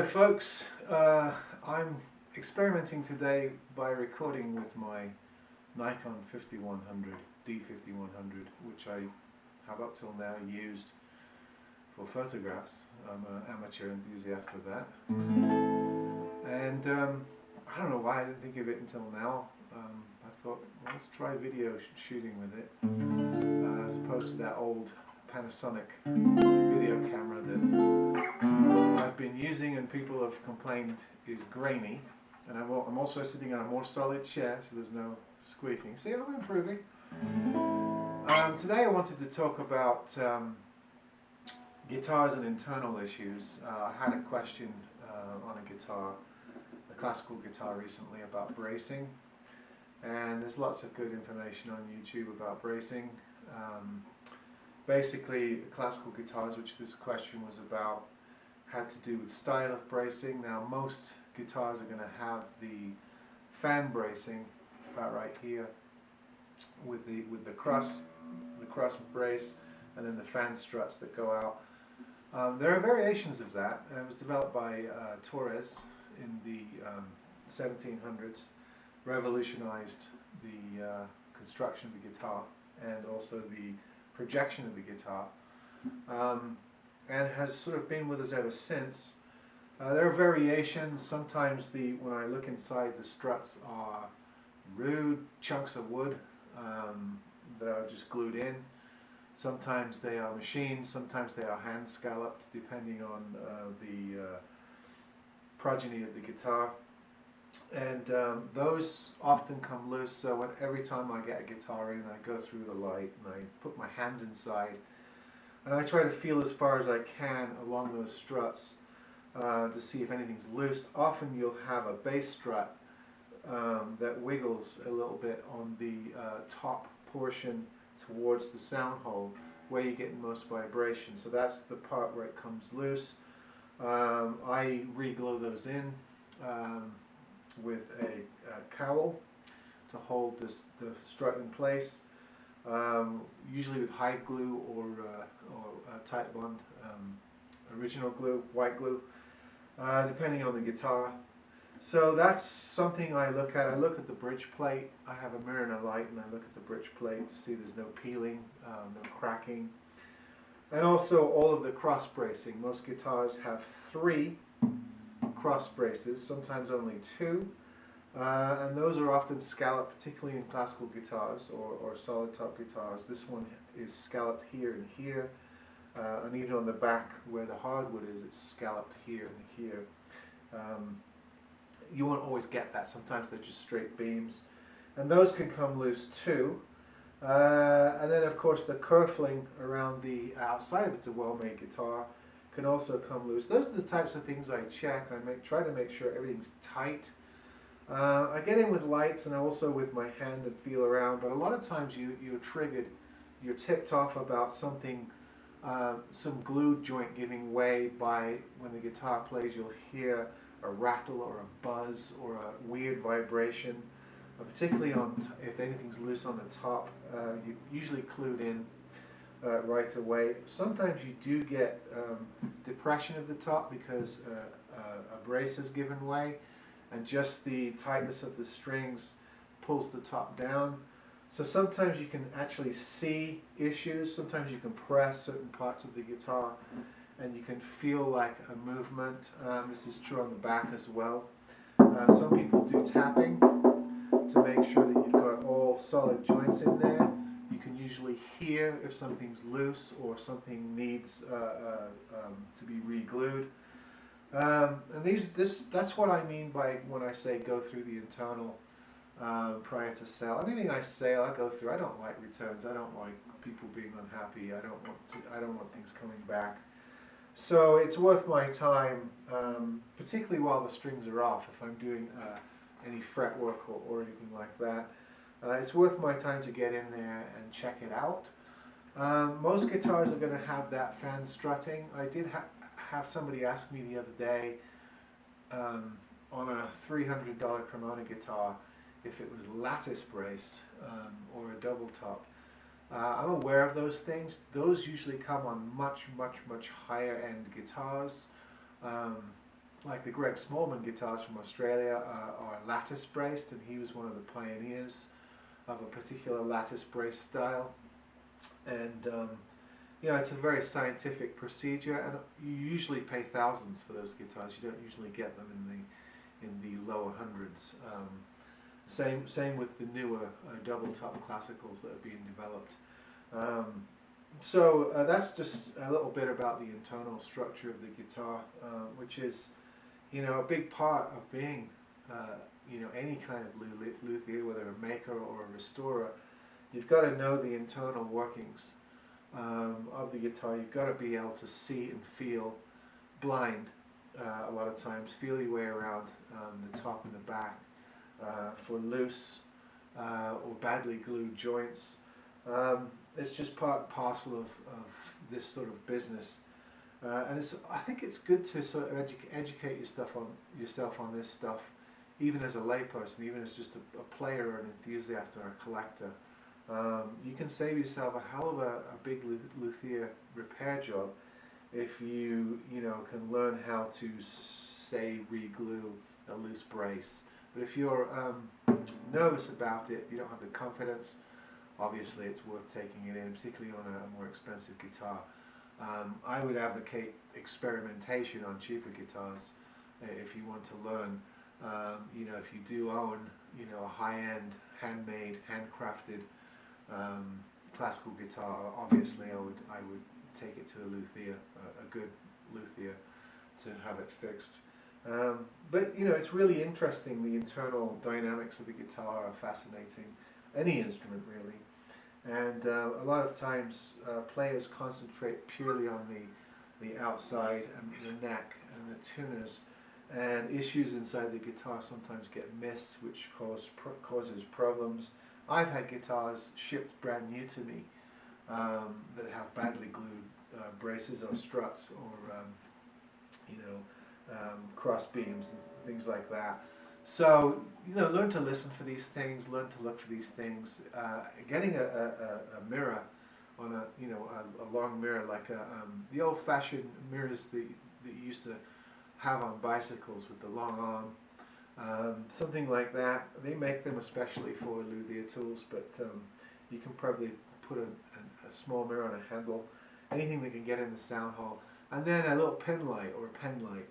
Hello folks, I'm experimenting today by recording with my Nikon 5100, D5100, which I have up till now used for photographs. I'm an amateur enthusiast with that. And I don't know why I didn't think of it until now. I thought, well, let's try video shooting with it, as opposed to that old Panasonic video camera that I've been using and people have complained is grainy. And I'm also sitting on a more solid chair, so there's no squeaking. See, I'm improving. Today I wanted to talk about guitars and internal issues. I had a question on a guitar, a classical guitar recently, about bracing. And there's lots of good information on YouTube about bracing. Basically, classical guitars, which this question was about, had to do with style of bracing. Now, most guitars are going to have the fan bracing about right here, with the cross brace, and then the fan struts that go out. There are variations of that. It was developed by Torres in the 1700s. Revolutionized the construction of the guitar and also the projection of the guitar, and has sort of been with us ever since. There are variations. Sometimes when I look inside, the struts are rude chunks of wood that are just glued in. Sometimes they are machined, sometimes they are hand scalloped, depending on the progeny of the guitar. And those often come loose, so every time I get a guitar in, I go through the light and I put my hands inside and I try to feel as far as I can along those struts to see if anything's loose. Often you'll have a bass strut that wiggles a little bit on the top portion towards the sound hole where you get most vibration, so that's the part where it comes loose. I re-glue those in with a cowl to hold the strut in place, usually with hide glue or tight bond, original glue, white glue, depending on the guitar. So that's something I look at. I look at the bridge plate. I have a mirror and a light, and I look at the bridge plate to see there's no peeling, no cracking, and also all of the cross bracing. Most guitars have 3 cross braces, sometimes only 2, and those are often scalloped, particularly in classical guitars or solid top guitars. This one is scalloped here and here, and even on the back where the hardwood is, it's scalloped here and here. You won't always get that. Sometimes they're just straight beams, and those can come loose too. And then of course the kerfling around the outside, if it's a well-made guitar, can also come loose. Those are the types of things I check. I try to make sure everything's tight. I get in with lights and also with my hand and feel around, but a lot of times you're triggered, you're tipped off about something, some glue joint giving way. By when the guitar plays, you'll hear a rattle or a buzz or a weird vibration, particularly if anything's loose on the top. You're usually clued in right away. Sometimes you do get depression of the top because a brace has given way, and just the tightness of the strings pulls the top down. So sometimes you can actually see issues. Sometimes you can press certain parts of the guitar and you can feel like a movement. This is true on the back as well. Some people do tapping to make sure that you've got all solid joints in there. You can usually hear if something's loose or something needs to be re-glued. And that's what I mean by when I say go through the internal prior to sale. Anything I sell, I go through. I don't like returns. I don't like people being unhappy. I don't want things coming back. So it's worth my time, particularly while the strings are off. If I'm doing any fretwork or anything like that, it's worth my time to get in there and check it out. Most guitars are going to have that fan strutting. I did have somebody ask me the other day on a $300 Cremona guitar if it was lattice braced or a double top. I'm aware of those things. Those usually come on much higher end guitars. like the Greg Smallman guitars from Australia are lattice braced, and he was one of the pioneers of a particular lattice brace style. And you know, it's a very scientific procedure, and you usually pay thousands for those guitars. You don't usually get them in the lower hundreds. Same with the newer double top classicals that are being developed. So that's just a little bit about the internal structure of the guitar, which is, you know, a big part of being, you know, any kind of luthier, whether a maker or a restorer. You've got to know the internal workings of the guitar. You've got to be able to see and feel blind a lot of times, feel your way around the top and the back for loose or badly glued joints. It's just part and parcel of this sort of business, and I think it's good to sort of educate yourself on this stuff, even as a layperson, even as just a player or an enthusiast or a collector. You can save yourself a hell of a big luthier repair job if you know, can learn how to, say, re-glue a loose brace. But if you're nervous about it, you don't have the confidence, obviously it's worth taking it in, particularly on a more expensive guitar. I would advocate experimentation on cheaper guitars if you want to learn. You know, if you do own, you know, a high-end, handmade, handcrafted classical guitar, obviously I would take it to a luthier, a good luthier, to have it fixed. But you know, it's really interesting. The internal dynamics of the guitar are fascinating. Any instrument really, and a lot of times players concentrate purely on the outside and the neck and the tuners, and issues inside the guitar sometimes get missed, which causes problems. I've had guitars shipped brand new to me that have badly glued braces or struts or you know, cross beams and things like that. So, you know, learn to listen for these things, learn to look for these things. Getting a mirror on a, you know, a long mirror, like the old-fashioned mirrors that you used to have on bicycles with the long arm, something like that. They make them especially for luthier tools, but you can probably put a small mirror on a handle, anything that can get in the sound hole, and then a little pin light or a pen light.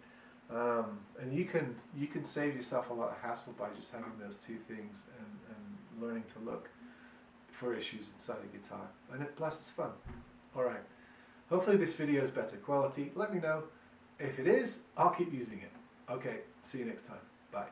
And you can save yourself a lot of hassle by just having those two things and learning to look for issues inside a guitar. And plus it's fun. Alright, hopefully this video is better quality. Let me know. If it is, I'll keep using it. Okay, see you next time. Bye.